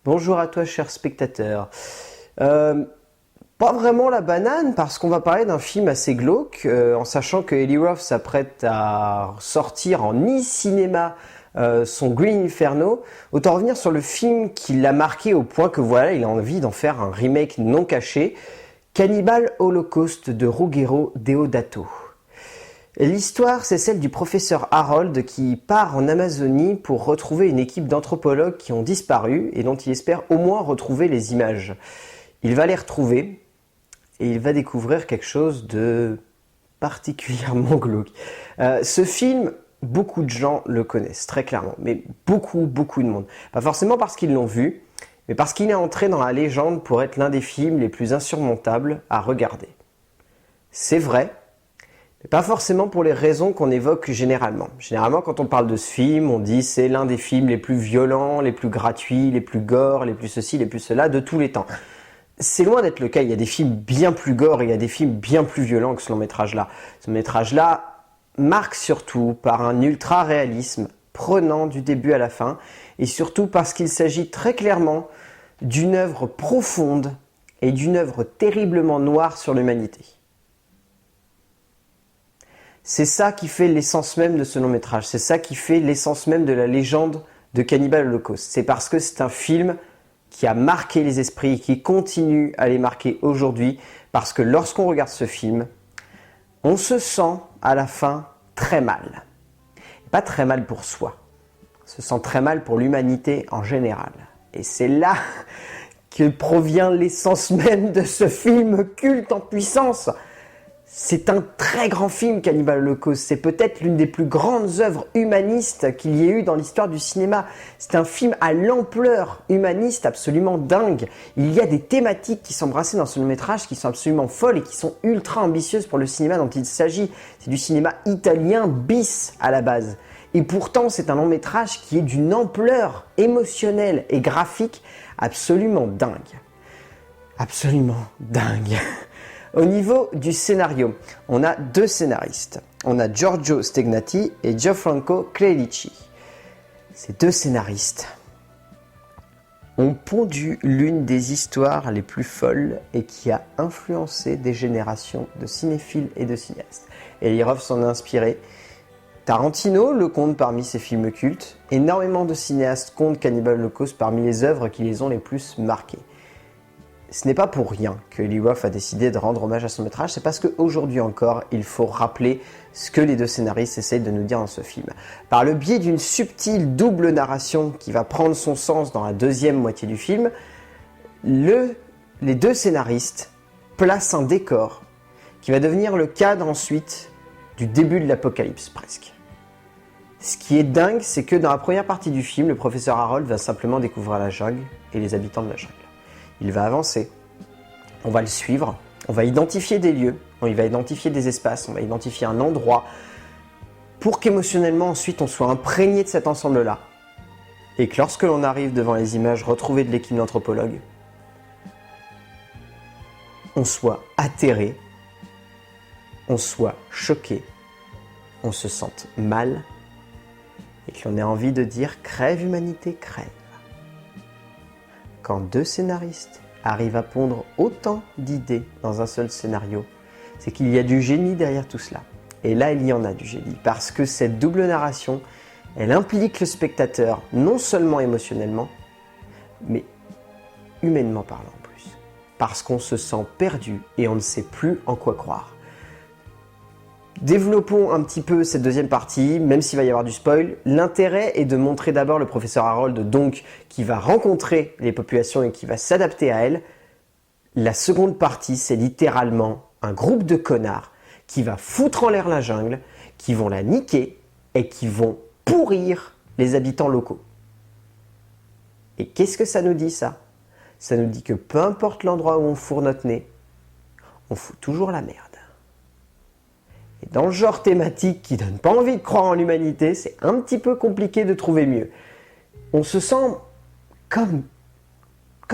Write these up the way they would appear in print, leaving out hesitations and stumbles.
Bonjour à toi, cher spectateur. Euh, Pas vraiment la banane, parce qu'on va parler d'un film assez glauque, en sachant que Eli Roth s'apprête à sortir en e-cinéma son Green Inferno. Autant revenir sur le film qui l'a marqué au point que voilà, il a envie d'en faire un remake non caché. Cannibal Holocaust de Ruggero Deodato. L'histoire, c'est celle du professeur Harold qui part en Amazonie pour retrouver une équipe d'anthropologues qui ont disparu et dont il espère au moins retrouver les images. Il va les retrouver et il va découvrir quelque chose de particulièrement glauque. Ce film, beaucoup de gens le connaissent, très clairement, mais beaucoup de monde. Pas forcément parce qu'ils l'ont vu, mais parce qu'il est entré dans la légende pour être l'un des films les plus insurmontables à regarder. C'est vrai, mais pas forcément pour les raisons qu'on évoque généralement. Généralement, quand on parle de ce film, on dit c'est l'un des films les plus violents, les plus gratuits, les plus gore, les plus ceci, les plus cela de tous les temps. C'est loin d'être le cas, il y a des films bien plus gore et il y a des films bien plus violents que ce long métrage-là. Ce long métrage-là marque surtout par un ultra-réalisme prenant du début à la fin et surtout parce qu'il s'agit très clairement d'une œuvre profonde et d'une œuvre terriblement noire sur l'humanité. C'est ça qui fait l'essence même de ce long métrage, c'est ça qui fait l'essence même de la légende de Cannibal Holocaust. C'est parce que c'est un film qui a marqué les esprits et qui continue à les marquer aujourd'hui, parce que lorsqu'on regarde ce film, on se sent à la fin très mal. Pas très mal pour soi, on se sent très mal pour l'humanité en général. Et c'est là que provient l'essence même de ce film culte en puissance. C'est un très grand film, Cannibal Holocaust. C'est peut-être l'une des plus grandes œuvres humanistes qu'il y ait eu dans l'histoire du cinéma. C'est un film à l'ampleur humaniste absolument dingue. Il y a des thématiques qui sont brassées dans ce long métrage qui sont absolument folles et qui sont ultra ambitieuses pour le cinéma dont il s'agit. C'est du cinéma italien bis à la base. Et pourtant, c'est un long métrage qui est d'une ampleur émotionnelle et graphique absolument dingue. Absolument dingue. Au niveau du scénario, on a deux scénaristes. On a Giorgio Stegnati et Gianfranco Crelici. Ces deux scénaristes ont pondu l'une des histoires les plus folles et qui a influencé des générations de cinéphiles et de cinéastes. Eli Roth s'en a inspiré. Tarantino le compte parmi ses films cultes. Énormément de cinéastes comptent Cannibal Holocaust parmi les œuvres qui les ont les plus marquées. Ce n'est pas pour rien que Eli Roth a décidé de rendre hommage à son métrage, c'est parce qu'aujourd'hui encore, il faut rappeler ce que les deux scénaristes essayent de nous dire dans ce film. Par le biais d'une subtile double narration qui va prendre son sens dans la deuxième moitié du film, les deux scénaristes placent un décor qui va devenir le cadre ensuite du début de l'apocalypse presque. Ce qui est dingue, c'est que dans la première partie du film, le professeur Harold va simplement découvrir la jungle et les habitants de la jungle. Il va avancer, on va le suivre, on va identifier des lieux, il va identifier des espaces, on va identifier un endroit pour qu'émotionnellement ensuite on soit imprégné de cet ensemble-là. Et que lorsque l'on arrive devant les images retrouvées de l'équipe d'anthropologues, on soit atterré, on soit choqué, on se sente mal et que l'on ait envie de dire « crève humanité, crève ». Quand deux scénaristes arrivent à pondre autant d'idées dans un seul scénario, c'est qu'il y a du génie derrière tout cela. Et là, il y en a du génie, parce que cette double narration, elle implique le spectateur, non seulement émotionnellement, mais humainement parlant en plus. Parce qu'on se sent perdu et on ne sait plus en quoi croire. Développons un petit peu cette deuxième partie, même s'il va y avoir du spoil. L'intérêt est de montrer d'abord le professeur Harold, donc, qui va rencontrer les populations et qui va s'adapter à elles. La seconde partie, c'est littéralement un groupe de connards qui va foutre en l'air la jungle, qui vont la niquer et qui vont pourrir les habitants locaux. Et qu'est-ce que ça nous dit, ça? Ça nous dit que peu importe l'endroit où on fourre notre nez, on fout toujours la merde. Et dans le genre thématique qui donne pas envie de croire en l'humanité, c'est un petit peu compliqué de trouver mieux. On se sent comme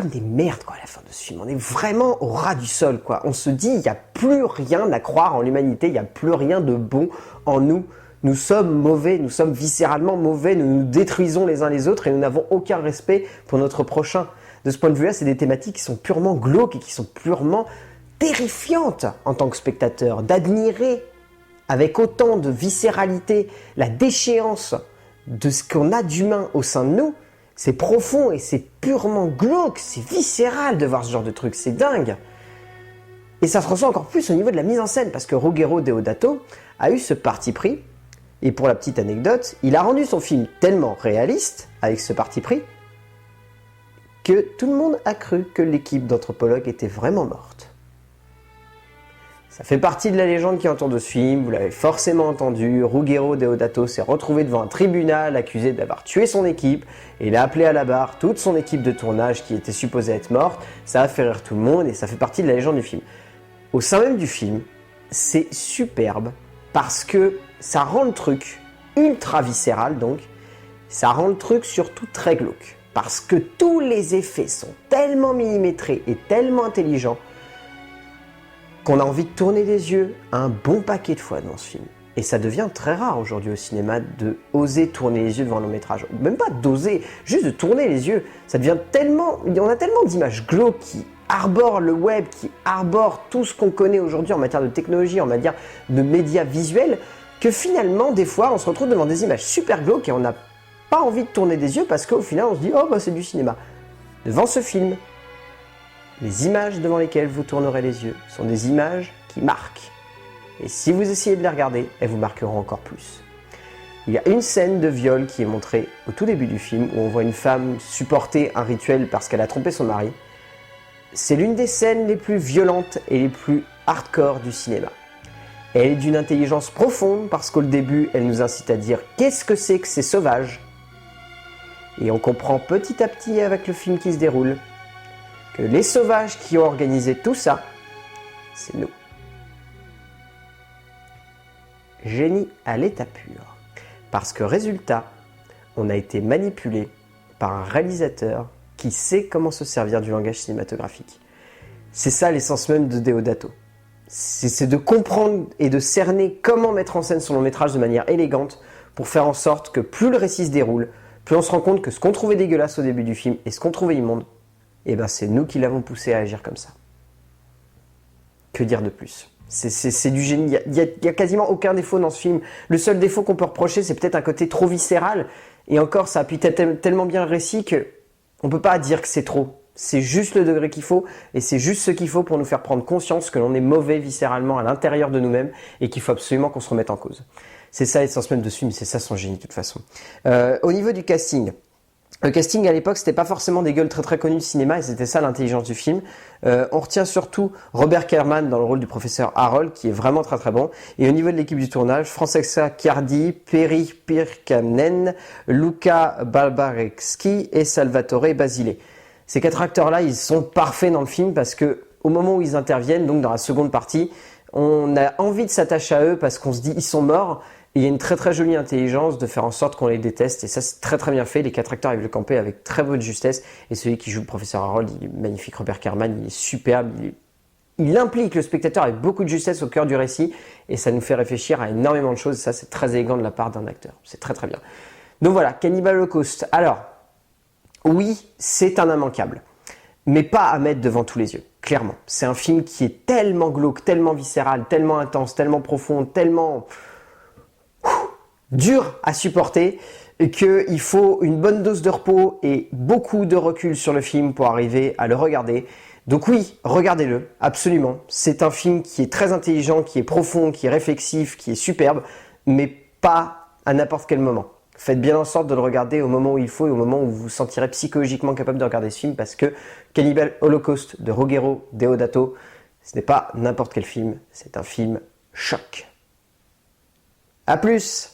des merdes quoi, à la fin de ce film. On est vraiment au ras du sol, quoi. On se dit, il n'y a plus rien à croire en l'humanité, il n'y a plus rien de bon en nous. Nous sommes mauvais, nous sommes viscéralement mauvais, nous nous détruisons les uns les autres et nous n'avons aucun respect pour notre prochain. De ce point de vue-là, c'est des thématiques qui sont purement glauques et qui sont purement terrifiantes en tant que spectateur. D'admirer avec autant de viscéralité la déchéance de ce qu'on a d'humain au sein de nous, c'est profond et c'est purement glauque, c'est viscéral de voir ce genre de truc, c'est dingue. Et ça se ressent encore plus au niveau de la mise en scène, parce que Ruggero Deodato a eu ce parti pris, et pour la petite anecdote, il a rendu son film tellement réaliste, avec ce parti pris, que tout le monde a cru que l'équipe d'anthropologues était vraiment morte. Ça fait partie de la légende qui entoure de ce film, vous l'avez forcément entendu, Ruggero Deodato s'est retrouvé devant un tribunal accusé d'avoir tué son équipe, et il a appelé à la barre toute son équipe de tournage qui était supposée être morte, ça a fait rire tout le monde et ça fait partie de la légende du film. Au sein même du film, c'est superbe parce que ça rend le truc ultra viscéral donc, ça rend le truc surtout très glauque, parce que tous les effets sont tellement millimétrés et tellement intelligents qu'on a envie de tourner les yeux un bon paquet de fois dans ce film. Et ça devient très rare aujourd'hui au cinéma de oser tourner les yeux devant un long métrage. Même pas d'oser, juste de tourner les yeux. Ça devient tellement... On a tellement d'images glauques qui arborent le web, qui arborent tout ce qu'on connaît aujourd'hui en matière de technologie, en matière de médias visuels, que finalement, des fois, on se retrouve devant des images super glauques et on n'a pas envie de tourner des yeux parce qu'au final, on se dit « Oh, bah c'est du cinéma ». Devant ce film, les images devant lesquelles vous tournerez les yeux sont des images qui marquent. Et si vous essayez de les regarder, elles vous marqueront encore plus. Il y a une scène de viol qui est montrée au tout début du film où on voit une femme supporter un rituel parce qu'elle a trompé son mari. C'est l'une des scènes les plus violentes et les plus hardcore du cinéma. Elle est d'une intelligence profonde parce qu'au début, elle nous incite à dire « Qu'est-ce que c'est sauvage ?» Et on comprend petit à petit avec le film qui se déroule que les sauvages qui ont organisé tout ça, c'est nous. Génie à l'état pur. Parce que résultat, on a été manipulé par un réalisateur qui sait comment se servir du langage cinématographique. C'est ça l'essence même de Deodato. C'est de comprendre et de cerner comment mettre en scène son long métrage de manière élégante pour faire en sorte que plus le récit se déroule, plus on se rend compte que ce qu'on trouvait dégueulasse au début du film et ce qu'on trouvait immonde, eh ben c'est nous qui l'avons poussé à agir comme ça. Que dire de plus ? C'est du génie. Il y a quasiment aucun défaut dans ce film. Le seul défaut qu'on peut reprocher, c'est peut-être un côté trop viscéral. Et encore, ça appuie tellement bien le récit que on peut pas dire que c'est trop. C'est juste le degré qu'il faut, et c'est juste ce qu'il faut pour nous faire prendre conscience que l'on est mauvais viscéralement à l'intérieur de nous-mêmes et qu'il faut absolument qu'on se remette en cause. C'est ça l'essence même de ce film, c'est ça son génie de toute façon. Au niveau du casting, le casting à l'époque, c'était pas forcément des gueules très très connues du cinéma, et c'était ça l'intelligence du film. On retient surtout Robert Kerman dans le rôle du professeur Harold, qui est vraiment très très bon. Et au niveau de l'équipe du tournage, Francesca Ciardi, Peri Pirkanen, Luca Barbarecki et Salvatore Basile. Ces quatre acteurs-là, ils sont parfaits dans le film parce que au moment où ils interviennent, donc dans la seconde partie, on a envie de s'attacher à eux parce qu'on se dit ils sont morts. Et il y a une très très jolie intelligence de faire en sorte qu'on les déteste, et ça c'est très très bien fait. Les quatre acteurs arrivent le camper avec très bonne justesse, et celui qui joue le professeur Harold, il est magnifique. Robert Kerman, il est superbe, il implique le spectateur avec beaucoup de justesse au cœur du récit, et ça nous fait réfléchir à énormément de choses, et ça c'est très élégant de la part d'un acteur, c'est très très bien. Donc voilà, Cannibal Holocaust. Alors, oui, c'est un immanquable, mais pas à mettre devant tous les yeux, clairement. C'est un film qui est tellement glauque, tellement viscéral, tellement intense, tellement profond, tellement dur à supporter, qu'il faut une bonne dose de repos et beaucoup de recul sur le film pour arriver à le regarder. Donc oui, regardez-le, absolument. C'est un film qui est très intelligent, qui est profond, qui est réflexif, qui est superbe, mais pas à n'importe quel moment. Faites bien en sorte de le regarder au moment où il faut et au moment où vous vous sentirez psychologiquement capable de regarder ce film, parce que Cannibal Holocaust de Ruggero Deodato, ce n'est pas n'importe quel film, c'est un film choc. A plus!